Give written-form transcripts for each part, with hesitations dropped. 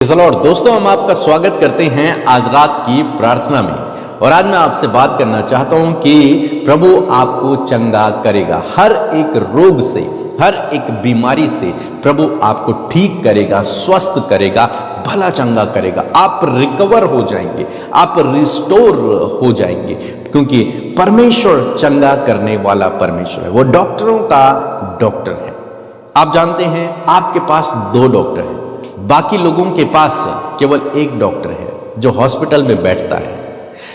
और दोस्तों, हम आपका स्वागत करते हैं आज रात की प्रार्थना में। और आज मैं आपसे बात करना चाहता हूं कि प्रभु आपको चंगा करेगा। हर एक रोग से, हर एक बीमारी से प्रभु आपको ठीक करेगा, स्वस्थ करेगा, भला चंगा करेगा। आप रिकवर हो जाएंगे, आप रिस्टोर हो जाएंगे, क्योंकि परमेश्वर चंगा करने वाला परमेश्वर है। वो डॉक्टरों का डॉक्टर है। आप जानते हैं आपके पास 2 डॉक्टर हैं, बाकी लोगों के पास केवल एक डॉक्टर है जो हॉस्पिटल में बैठता है।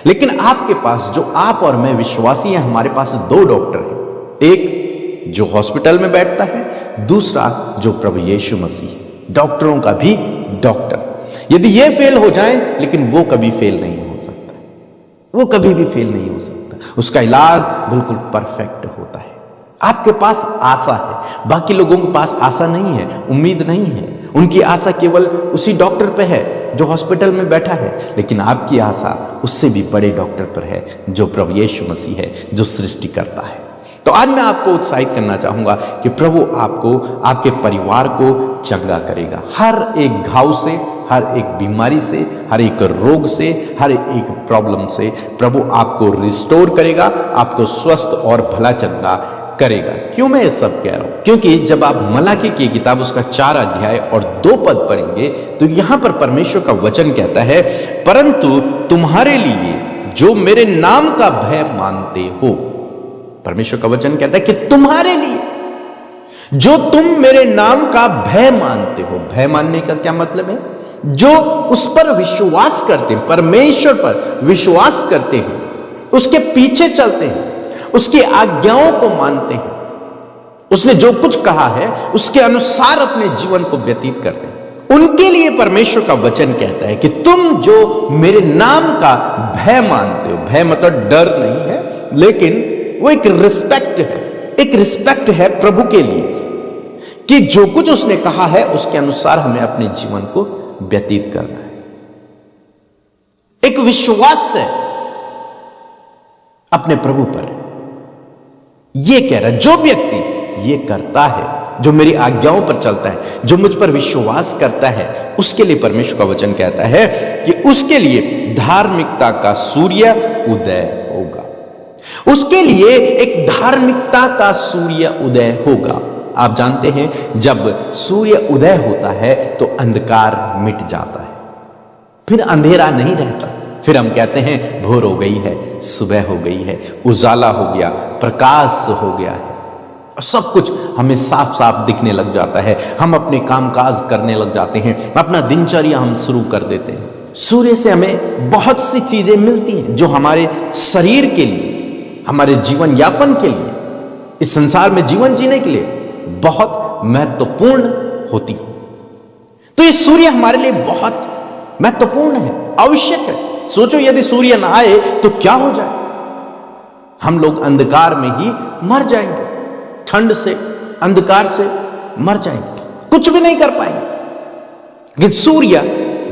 लेकिन आपके पास, जो आप और मैं विश्वासी हैं, हमारे पास 2 डॉक्टर हैं। एक जो हॉस्पिटल में बैठता है, दूसरा जो प्रभु यीशु मसीह है, डॉक्टरों का भी डॉक्टर। यदि ये फेल हो जाए, लेकिन वो कभी फेल नहीं हो सकता, वो कभी भी फेल नहीं हो सकता। उसका इलाज बिल्कुल परफेक्ट होता है। आपके पास आशा है, बाकी लोगों के पास आशा नहीं है, उम्मीद नहीं है। उनकी आशा केवल उसी डॉक्टर पे है जो हॉस्पिटल में बैठा है। लेकिन आपकी आशा उससे भी बड़े डॉक्टर पर है, जो प्रभु यीशु मसीह है, जो सृष्टि करता है। तो आज मैं आपको उत्साहित करना चाहूंगा कि प्रभु आपको, आपके परिवार को चंगा करेगा। हर एक घाव से, हर एक बीमारी से, हर एक रोग से, हर एक प्रॉब्लम से प्रभु आपको रिस्टोर करेगा, आपको स्वस्थ और भला चंगा करेगा। क्यों मैं ये सब कह रहा हूं? क्योंकि जब आप मलाकी की किताब उसका 4 अध्याय और 2 पद पढ़ेंगे, तो यहां पर परमेश्वर का वचन कहता है, परंतु तुम्हारे लिए जो मेरे नाम का भय मानते हो। परमेश्वर का वचन कहता है कि तुम्हारे लिए जो तुम मेरे नाम का भय मानते हो। भय मानने का क्या मतलब है? जो उस पर विश्वास करते हैं, परमेश्वर पर विश्वास करते हैं, उसके पीछे चलते हैं, उसकी आज्ञाओं को मानते हैं, उसने जो कुछ कहा है उसके अनुसार अपने जीवन को व्यतीत करते हैं, उनके लिए परमेश्वर का वचन कहता है कि तुम जो मेरे नाम का भय मानते हो। भय मतलब डर नहीं है, लेकिन वो एक रिस्पेक्ट है, एक रिस्पेक्ट है प्रभु के लिए कि जो कुछ उसने कहा है उसके अनुसार हमें अपने जीवन को व्यतीत करना है। एक विश्वास है अपने प्रभु पर। ये कह रहा है, जो व्यक्ति ये करता है, जो मेरी आज्ञाओं पर चलता है, जो मुझ पर विश्वास करता है, उसके लिए परमेश्वर का वचन कहता है कि उसके लिए धार्मिकता का सूर्य उदय होगा। उसके लिए एक धार्मिकता का सूर्य उदय होगा। आप जानते हैं, जब सूर्य उदय होता है तो अंधकार मिट जाता है, फिर अंधेरा नहीं रहता। फिर हम कहते हैं भोर हो गई है, सुबह हो गई है, उजाला हो गया, प्रकाश हो गया है, और सब कुछ हमें साफ साफ दिखने लग जाता है। हम अपने कामकाज करने लग जाते हैं, अपना दिनचर्या हम शुरू कर देते हैं। सूर्य से हमें बहुत सी चीजें मिलती हैं जो हमारे शरीर के लिए, हमारे जीवन यापन के लिए, इस संसार में जीवन जीने के लिए बहुत महत्वपूर्ण होती है। तो ये सूर्य हमारे लिए बहुत महत्वपूर्ण है, आवश्यक है। सोचो, यदि सूर्य ना आए तो क्या हो जाए? हम लोग अंधकार में ही मर जाएंगे, ठंड से, अंधकार से मर जाएंगे, कुछ भी नहीं कर पाएंगे। लेकिन सूर्य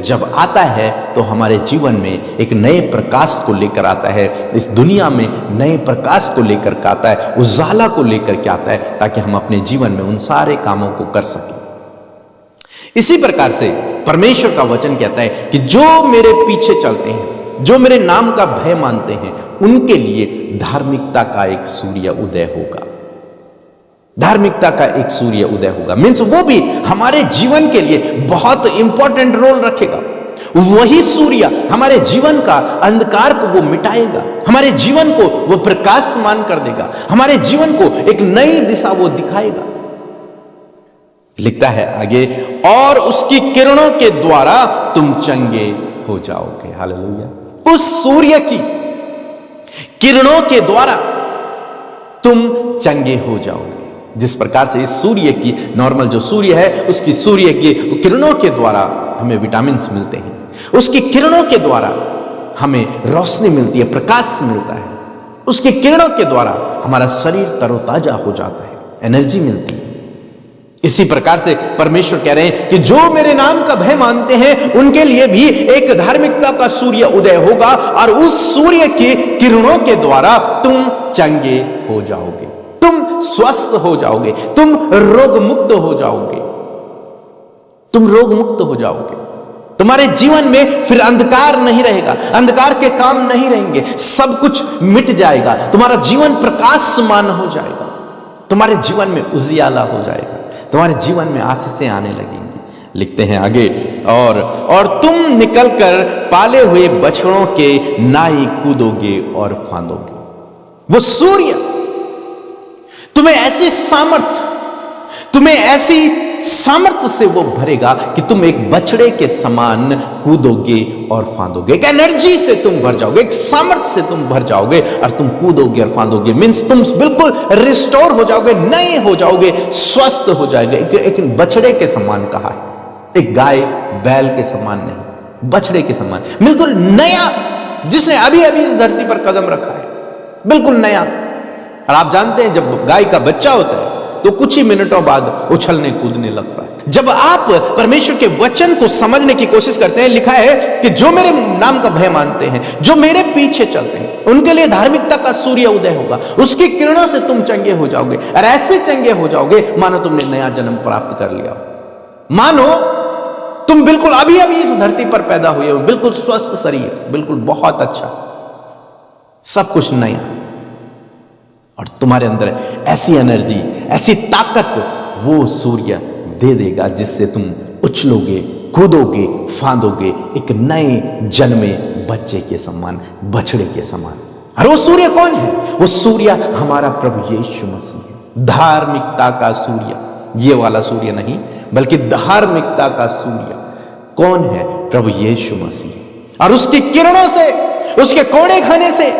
जब आता है तो हमारे जीवन में एक नए प्रकाश को लेकर आता है, इस दुनिया में नए प्रकाश को लेकर के आता है, उजाला को लेकर के आता है, ताकि हम अपने जीवन में उन सारे कामों को कर सकें। इसी प्रकार से परमेश्वर का वचन कहता है कि जो मेरे पीछे चलते हैं, जो मेरे नाम का भय मानते हैं, उनके लिए धार्मिकता का एक सूर्य उदय होगा। धार्मिकता का एक सूर्य उदय होगा मीन्स वो भी हमारे जीवन के लिए बहुत इंपॉर्टेंट रोल रखेगा। वही सूर्य हमारे जीवन का अंधकार को वो मिटाएगा, हमारे जीवन को वो प्रकाशमान कर देगा, हमारे जीवन को एक नई दिशा वो दिखाएगा। लिखता है आगे, और उसकी किरणों के द्वारा तुम चंगे हो जाओगे। हालेलुया। उस सूर्य की किरणों के द्वारा तुम चंगे हो जाओगे। जिस प्रकार से इस सूर्य की, नॉर्मल जो सूर्य है, उसकी सूर्य की किरणों के द्वारा हमें विटामिन मिलते हैं, उसकी किरणों के द्वारा हमें रोशनी मिलती है, प्रकाश मिलता है, उसकी किरणों के द्वारा हमारा शरीर तरोताजा हो जाता है, एनर्जी मिलती है। इसी प्रकार से परमेश्वर कह रहे हैं कि जो मेरे नाम का भय मानते हैं उनके लिए भी एक धार्मिकता का सूर्य उदय होगा, और उस सूर्य की किरणों के द्वारा तुम चंगे हो जाओगे, तुम स्वस्थ हो जाओगे, तुम रोग मुक्त हो जाओगे, तुम रोग मुक्त हो जाओगे। तुम्हारे जीवन में फिर अंधकार नहीं रहेगा, अंधकार के काम नहीं रहेंगे, सब कुछ मिट जाएगा, तुम्हारा जीवन प्रकाशमान हो जाएगा, तुम्हारे जीवन में उजियाला हो जाएगा, तुम्हारे जीवन में आशीषें आने लगेंगी। लिखते हैं आगे, और तुम निकलकर पाले हुए बछड़ों के नाई कूदोगे और फांदोगे। वो सूर्य तुम्हें ऐसी सामर्थ्य से वो भरेगा कि तुम एक बछड़े के समान कूदोगे और फांदोगे। एक एनर्जी से तुम भर जाओगे, एक सामर्थ्य से तुम भर जाओगे और तुम कूदोगे और फांदोगे। मीन्स तुम बिल्कुल रिस्टोर हो जाओगे, नए हो जाओगे, स्वस्थ हो जाओगे। एक बछड़े के समान कहा है, एक गाय बैल के समान नहीं, बछड़े के समान, बिल्कुल नया, जिसने अभी अभी इस धरती पर कदम रखा है, बिल्कुल नया। और आप जानते हैं जब गाय का बच्चा होता है तो कुछ ही मिनटों बाद उछलने कूदने लगता है। जब आप परमेश्वर के वचन को समझने की कोशिश करते हैं, लिखा है कि जो मेरे नाम का भय मानते हैं, जो मेरे पीछे चलते हैं, उनके लिए धार्मिकता का सूर्य उदय होगा, उसकी किरणों से तुम चंगे हो जाओगे। और ऐसे चंगे हो जाओगे मानो तुमने नया जन्म प्राप्त कर लिया हो, मानो तुम बिल्कुल अभी अभी इस धरती पर पैदा हुए हो, बिल्कुल स्वस्थ शरीर, बिल्कुल बहुत अच्छा, सब कुछ नया। और तुम्हारे अंदर ऐसी एनर्जी, ऐसी ताकत वो सूर्य दे देगा जिससे तुम उछलोगे, कूदोगे, फांदोगे, एक नए जन्मे बच्चे के समान, बछड़े के समान। और वो सूर्य कौन है? वो सूर्य हमारा प्रभु यीशु मसीह है। धार्मिकता का सूर्य, ये वाला सूर्य नहीं, बल्कि धार्मिकता का सूर्य कौन है? प्रभु यीशु मसीह। और उसकी किरणों से, उसके कोड़े खाने से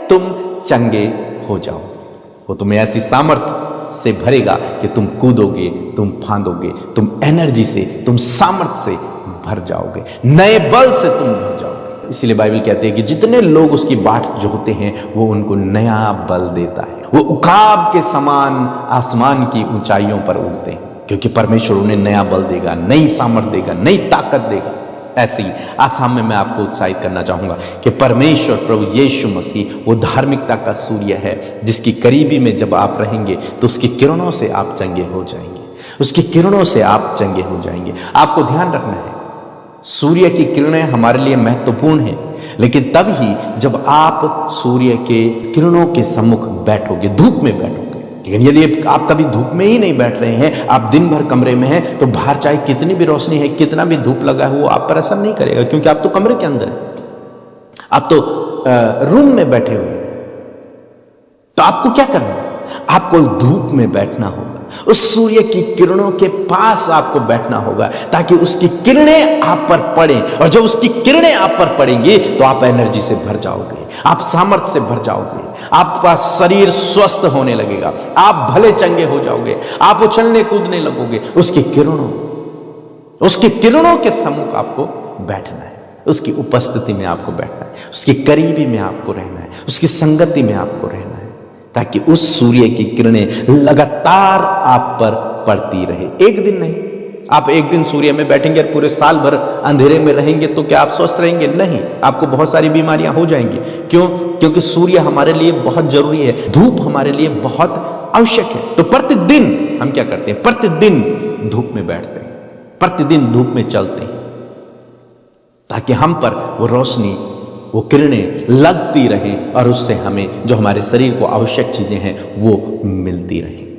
तुम चंगे हो जाओगे। वो तुम्हें ऐसी सामर्थ्य से भरेगा कि तुम कूदोगे, तुम फांदोगे, तुम एनर्जी से, तुम सामर्थ्य से भर जाओगे, नए बल से तुम भर जाओगे। इसीलिए बाइबल कहती है कि जितने लोग उसकी बाट जोहते हैं वो उनको नया बल देता है। वो उकाब के समान आसमान की ऊंचाइयों पर उड़ते हैं, क्योंकि परमेश्वर उन्हें नया बल देगा, नई सामर्थ्य देगा, नई ताकत देगा। ऐसे ही आसाम में मैं आपको उत्साहित करना चाहूंगा कि परमेश्वर प्रभु यीशु मसीह वो धार्मिकता का सूर्य है, जिसकी करीबी में जब आप रहेंगे तो उसकी किरणों से आप चंगे हो जाएंगे, उसकी किरणों से आप चंगे हो जाएंगे। आपको ध्यान रखना है, सूर्य की किरणें हमारे लिए महत्वपूर्ण हैं, लेकिन तब ही जब आप सूर्य के किरणों के सम्मुख बैठोगे, धूप में बैठोगे। लेकिन यदि आप कभी धूप में ही नहीं बैठ रहे हैं, आप दिन भर कमरे में हैं, तो बाहर चाहे कितनी भी रोशनी है, कितना भी धूप लगा है, वो आप पर असर नहीं करेगा, क्योंकि आप तो कमरे के अंदर हैं, आप तो रूम में बैठे हुए। तो आपको क्या करना है? आपको धूप में बैठना होगा, उस सूर्य की किरणों के पास आपको बैठना होगा, ताकि उसकी किरणें आप पर पड़ें। और जब उसकी किरणें आप पर पड़ेंगी तो आप एनर्जी से भर जाओगे, आप सामर्थ्य से भर जाओगे, आपका शरीर स्वस्थ होने लगेगा, आप भले चंगे हो जाओगे, आप उछलने कूदने लगोगे। उसकी किरणों के सम्मुख आपको बैठना है, उसकी उपस्थिति में आपको बैठना है, उसकी करीबी में आपको रहना है, उसकी संगति में आपको रहना है, ताकि उस सूर्य की किरणें लगातार आप पर पड़ती रहे। एक दिन नहीं, आप एक दिन सूर्य में बैठेंगे और पूरे साल भर अंधेरे में रहेंगे तो क्या आप स्वस्थ रहेंगे? नहीं, आपको बहुत सारी बीमारियां हो जाएंगी। क्यों? क्योंकि सूर्य हमारे लिए बहुत जरूरी है, धूप हमारे लिए बहुत आवश्यक है। तो प्रतिदिन हम क्या करते हैं? प्रतिदिन धूप में बैठते हैं, प्रतिदिन धूप में चलते हैं, ताकि हम पर वो रोशनी, वो किरणें लगती रहें और उससे हमें जो हमारे शरीर को आवश्यक चीजें हैं वो मिलती रहें।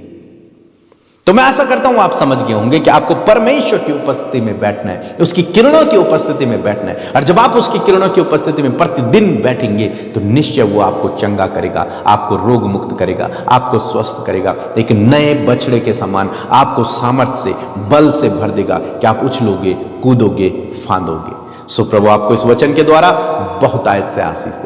तो मैं आशा करता हूं आप समझ गए होंगे कि आपको परमेश्वर की उपस्थिति में बैठना है, उसकी किरणों की उपस्थिति में बैठना है। और जब आप उसकी किरणों की उपस्थिति में प्रतिदिन बैठेंगे तो निश्चय वो आपको चंगा करेगा, आपको रोग मुक्त करेगा, आपको स्वस्थ करेगा, एक नए बछड़े के समान आपको सामर्थ्य से, बल से भर देगा कि आप उछलोगे, कूदोगे, फांदोगे। सो प्रभु आपको इस वचन के द्वारा बहुत आयत से आशीष दे।